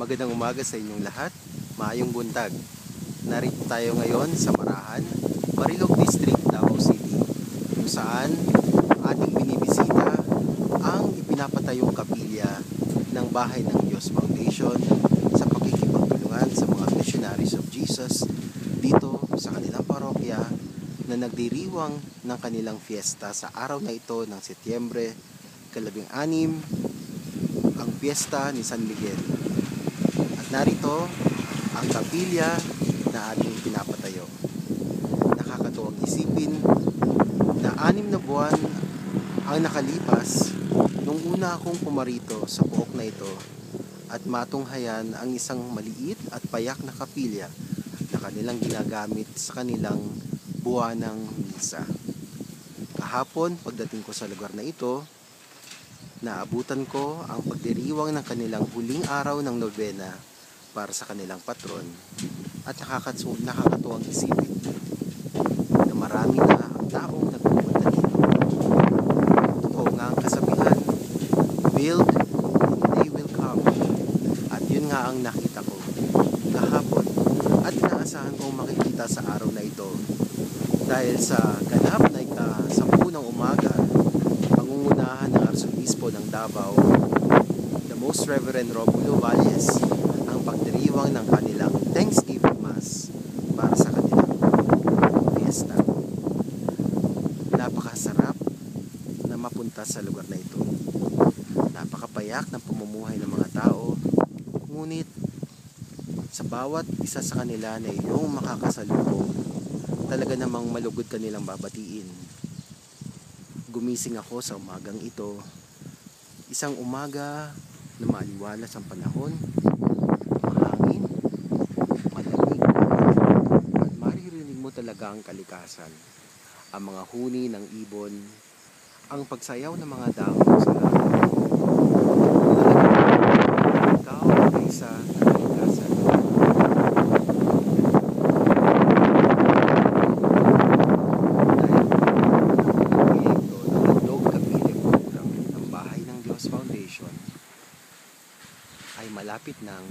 Magandang umaga sa inyong lahat. Maayong buntag. Narito tayo ngayon sa Marahan, Marilog District, Davao City, kung saan ating binibisita ang ipinapatayong kapilya ng Bahay ng Diyos Foundation sa pakikipagtulungan sa mga Missionaries of Jesus dito sa kanilang parokya na nagdiriwang ng kanilang fiesta sa araw na ito ng Setyembre 16, ang fiesta ni San Miguel. At narito ang kapilya na ating pinapatayo. Nakakatuwang isipin na 6 na buwan ang nakalipas nung una akong pumarito sa pook na ito at matunghayan ang isang maliit at payak na kapilya na kanilang ginagamit sa kanilang buwanang misa. Kahapon, pagdating ko sa lugar na ito, naabutan ko ang pagdiriwang ng kanilang huling araw ng nobena para sa kanilang patron at nakakatuwang isipin na marami na ang taong nagpupunta dito. Totoo nga ang kasabihan, build and they will come. At yun nga ang nakita ko kahapon at inaasahan kong makikita sa araw na ito dahil sa ganap na ika-10 ng umaga, pangungunahan ng Arsobispo ng Davao, the Most Reverend Romulo Valles, ang pagdiriwang ng kanilang Thanksgiving Mass para sa kanilang fiesta. Napakasarap na mapunta sa lugar na ito. Napakapayak ng pamumuhay ng mga tao, ngunit sa bawat isa sa kanila na iyong makakasalubong, talaga namang malugod kanilang babatiin. Gumising ako sa umagang ito, isang umaga na maaliwalas ang panahon, mahangin, malamig, at maririnig mo talaga ang kalikasan, ang mga huni ng ibon, ang pagsayaw ng mga dahon sa langit. Talagang ikaw ay isa ng kalikasan. Foundation ay malapit nang